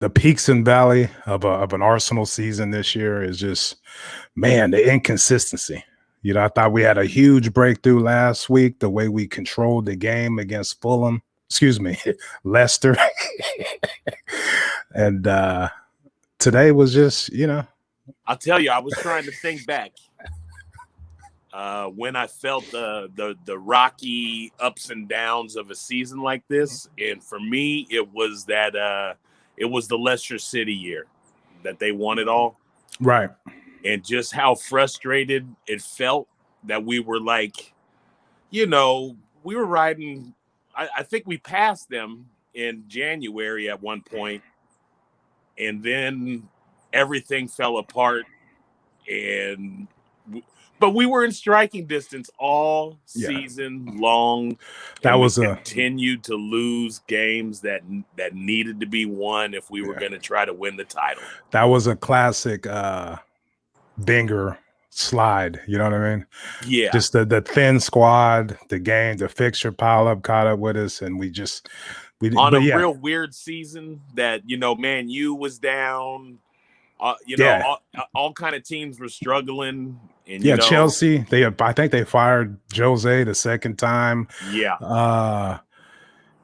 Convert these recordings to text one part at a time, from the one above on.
the peaks and valley of an Arsenal season this year is just, man, the inconsistency. I thought we had a huge breakthrough last week, the way we controlled the game against Fulham, excuse me, Leicester. And today was just, I'll tell you, I was trying to think back when I felt the rocky ups and downs of a season like this, and for me, it was the Leicester City year that they won it all, right? And just how frustrated it felt that we were like, we were riding. I think we passed them in January at one point, and then everything fell apart, but we were in striking distance all season long. That was continued to lose games that needed to be won if we were going to try to win the title. That was a classic Binger slide. You know what I mean? Yeah. Just the thin squad, the fixture pile up caught up with us, and we on a real weird season that Man U was down. All kind of teams were struggling. And, Chelsea. I think they fired Jose the second time. Yeah.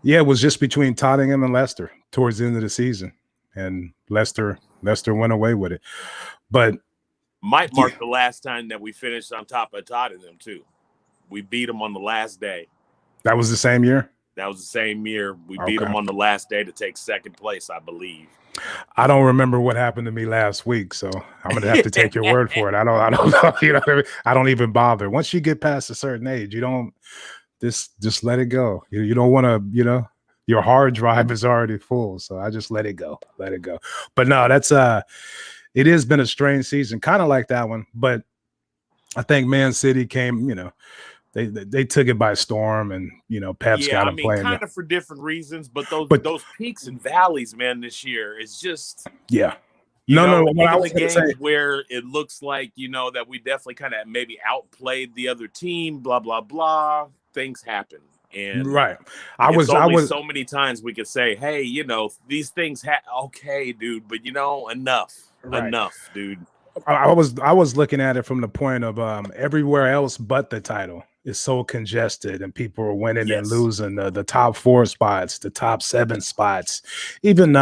It was just between Tottenham and Leicester towards the end of the season, and Leicester went away with it. But might mark the last time that we finished on top of Tottenham too. We beat them on the last day. That was the same year? That was the same year. We beat them on the last day to take second place, I believe. I don't remember what happened to me last week, so I'm gonna have to take your word for it. I don't know. You know what I mean? I don't even bother. Once you get past a certain age, you don't just let it go. You don't want to, your hard drive is already full, so I just let it go. But no, that's it has been a strange season, kind of like that one. But I think Man City came, they took it by storm, and Pep's got them playing. Kind of for different reasons, but those peaks and valleys, man, this year is just No. What I was the games where it looks like that we definitely kind of maybe outplayed the other team. Blah blah blah. Things happen, and right. I was so many times we could say, hey, these things. Okay, dude, but enough. Right. Enough, dude. I was looking at it from the point of everywhere else but the title is so congested, and people are winning and losing the top 4 spots, the top 7 spots, even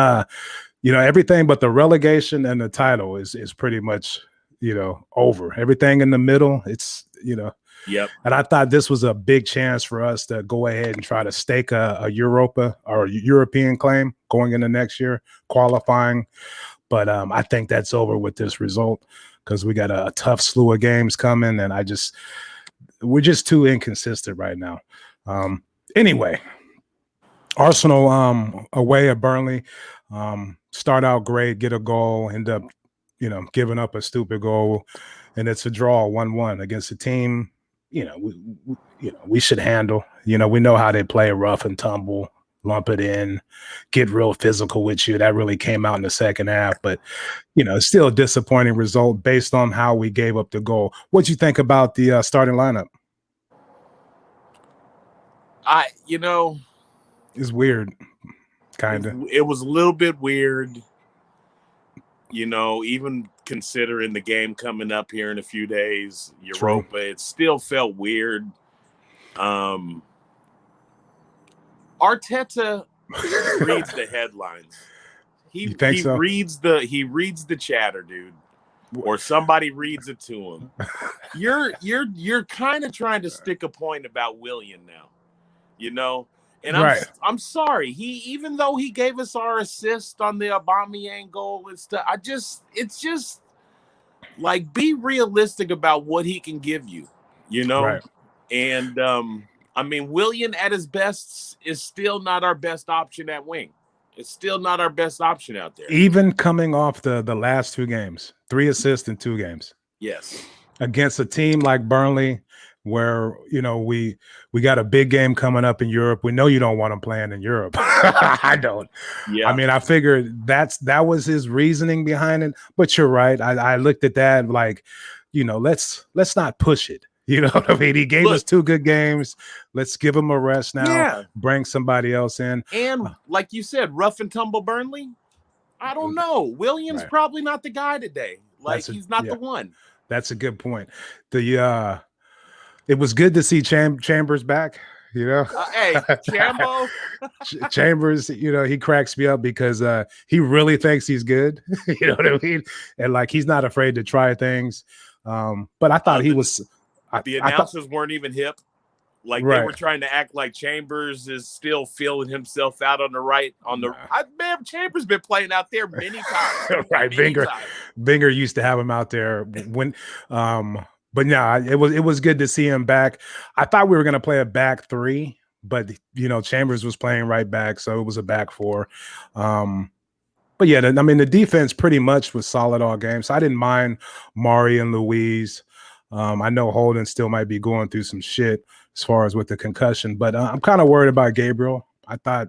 everything but the relegation and the title is pretty much over. Everything in the middle, it's Yep. And I thought this was a big chance for us to go ahead and try to stake a Europa or a European claim going into next year, qualifying. But I think that's over with this result because we got a tough slew of games coming, and we're just too inconsistent right now. Anyway, Arsenal away at Burnley, start out great, get a goal, end up giving up a stupid goal, and it's a draw 1-1 against a team we should handle. We know how they play, rough and tumble, lump it in, get real physical with you. That really came out in the second half, but it's still a disappointing result based on how we gave up the goal. What'd you think about the starting lineup? It's weird, kind of. It was a little bit weird, even considering the game coming up here in a few days, Europa. True. It still felt weird. Arteta reads the headlines. He reads the chatter, dude, or somebody reads it to him. You're kind of trying to stick a point about Willian now, And I'm sorry. Even though he gave us our assist on the Aubameyang goal and stuff, it's just like, be realistic about what he can give you, Right. And Willian at his best is still not our best option at wing. It's still not our best option out there. Even coming off the last 2 games, 3 assists in 2 games. Yes. Against a team like Burnley, where we got a big game coming up in Europe. We know you don't want him playing in Europe. I don't. Yeah. I figured that was his reasoning behind it. But you're right. I looked at that like, let's not push it. You know what I mean? He gave us 2 good games. Let's give him a rest now. Yeah. Bring somebody else in. And like you said, rough and tumble Burnley. I don't know. Williams Right. probably not the guy today. Like he's not the one. That's a good point. It was good to see Chambers back. Hey, Chambo. Chambers, he cracks me up because he really thinks he's good. You know what I mean? And like he's not afraid to try things. But I thought he was. The announcers weren't even hip. Like they were trying to act like Chambers is still feeling himself out on the right. Man, Chambers been playing out there many times. Right, Binger used to have him out there when. But yeah, it was good to see him back. I thought we were going to play a back three, but Chambers was playing right back, so it was a back four. But yeah, the defense pretty much was solid all game, so I didn't mind Mari and Louise. I know Holden still might be going through some shit as far as with the concussion, but I'm kind of worried about Gabriel. I thought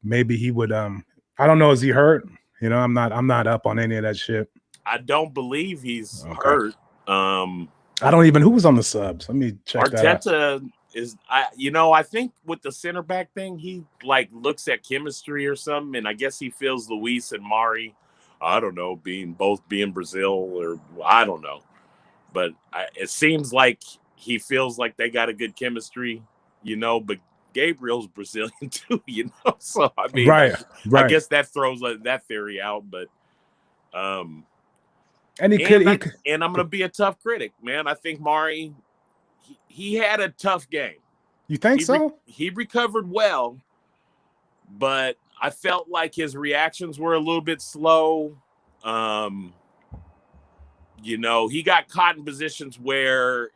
maybe he would. I don't know, is he hurt? I'm not up on any of that shit. I don't believe he's hurt. I don't even. Who was on the subs? Let me check that out. Arteta is. I think with the center back thing, he like looks at chemistry or something, and I guess he feels Luis and Mari. I don't know, being Brazil, or I don't know, but it seems like he feels like they got a good chemistry, But Gabriel's Brazilian too, So I mean, right. I guess that throws that theory out, but. And I'm going to be a tough critic, man. I think Mari, he had a tough game. You think so? He recovered well, but I felt like his reactions were a little bit slow. He got caught in positions where,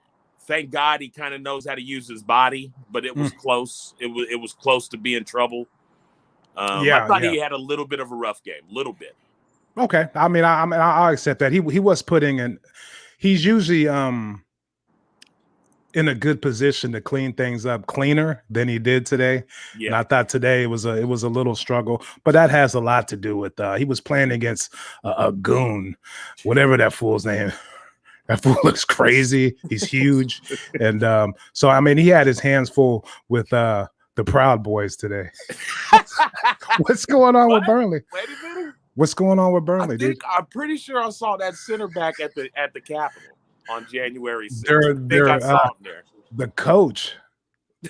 thank God, he kind of knows how to use his body, but it was close. It was close to being trouble. I thought he had a little bit of a rough game, little bit. Okay, I mean, I'll accept that. He was putting in. He's usually in a good position to clean things up cleaner than he did today. Yeah. And I thought today it was a little struggle, but that has a lot to do with he was playing against a goon, whatever that fool's name. That fool looks crazy. He's huge, and so I mean, he had his hands full with the Proud Boys today. What's going on with Burnley? Wait a minute. What's going on with Burnley, dude? I'm pretty sure I saw that center back at the Capitol on January 6th. I saw him there. The coach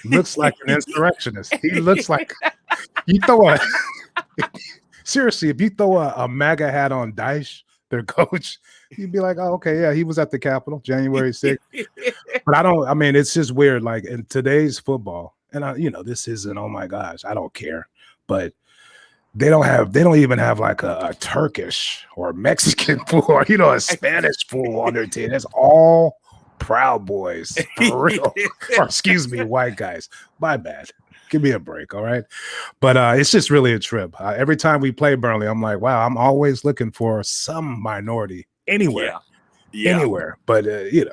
looks like an insurrectionist. He looks like you throw a seriously. If you throw a MAGA hat on Daesh, their coach, you'd be like, "Oh, okay, yeah, he was at the Capitol January 6th." But I mean, it's just weird. Like in today's football, and this isn't. Oh my gosh, I don't care, but. They don't even have like a Turkish or Mexican fool or, a Spanish fool on their team. It's all Proud Boys, for real. Or excuse me, white guys. My bad. Give me a break, all right? But it's just really a trip. Every time we play Burnley, I'm like, wow, I'm always looking for some minority anywhere. Yeah. Anywhere. But, hey,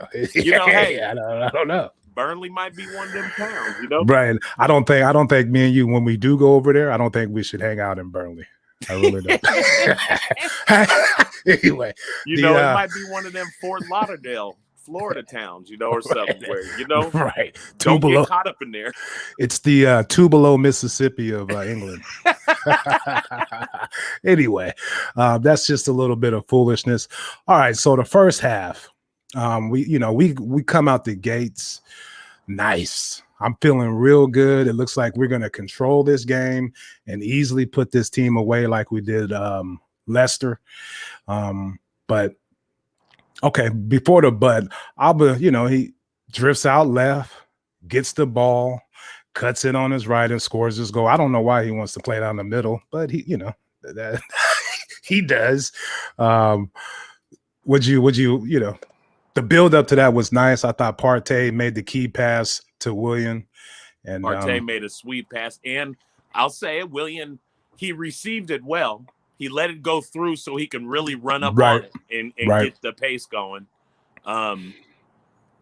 I don't know. Burnley might be one of them towns, Right. I don't think me and you, when we do go over there, I don't think we should hang out in Burnley. I really don't. Anyway, it might be one of them Fort Lauderdale, Florida towns, or something where, right. Don't get caught up in there. It's the Tupelo, Mississippi of England. Anyway, that's just a little bit of foolishness. All right. So the first half, we come out the gates. Nice. I'm feeling real good. It looks like we're going to control this game and easily put this team away like we did Leicester. But okay, before Alba, he drifts out left, gets the ball, cuts it on his right and scores his goal. I don't know why he wants to play down the middle, but he does. Would you the build up to that was nice. I thought Partey made the key pass to Willian, and Partey made a sweet pass. And I'll say it, Willian, he received it well. He let it go through so he can really run up on it and get the pace going. And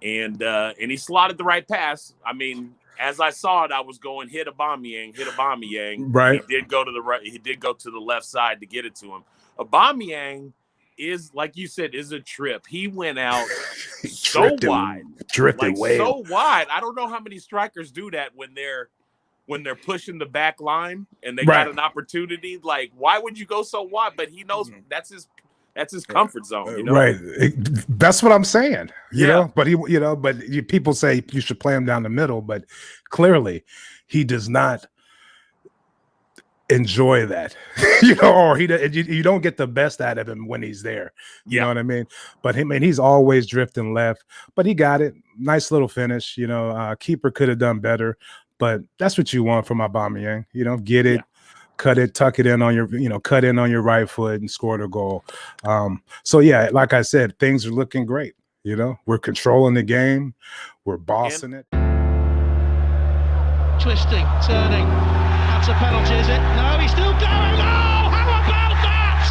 he slotted the right pass. I mean, as I saw it, I was going hit Aubameyang. Right. He did go to the right. He did go to the left side to get it to him. Aubameyang is, like you said, is a trip. He went out so wide. Drifted way. So wide. I don't know how many strikers do that when when they're pushing the back line and they got an opportunity. Like, why would you go so wide? But he knows that's his comfort zone. You know? Right. That's what I'm saying. You know, but people say you should play him down the middle, but clearly he does not enjoy that, or you don't get the best out of him when he's there. You know what I mean? But he's always drifting left, but he got it. Nice little finish. Keeper could have done better, but that's what you want from Aubameyang. Get it, cut it, tuck it in on your, cut in on your right foot and score the goal. So yeah, like I said, things are looking great. We're controlling the game, we're bossing it. Twisting, turning. That's a penalty, is it? No, he's still going. Oh, how about that?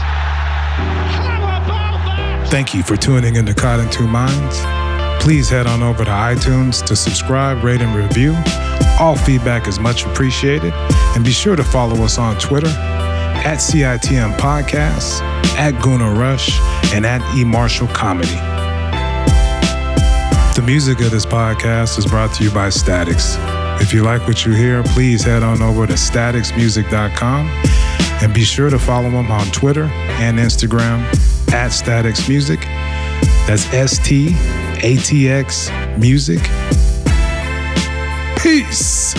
How about that? Thank you for tuning in to Caught in Two Minds. Please head on over to iTunes to subscribe, rate, and review. All feedback is much appreciated. And be sure to follow us on Twitter at CITM Podcasts, at Guna Rush, and at eMarshall Comedy. The music of this podcast is brought to you by Statics. If you like what you hear, please head on over to staticsmusic.com and be sure to follow them on Twitter and Instagram at staticsmusic. That's STATX Music. Peace.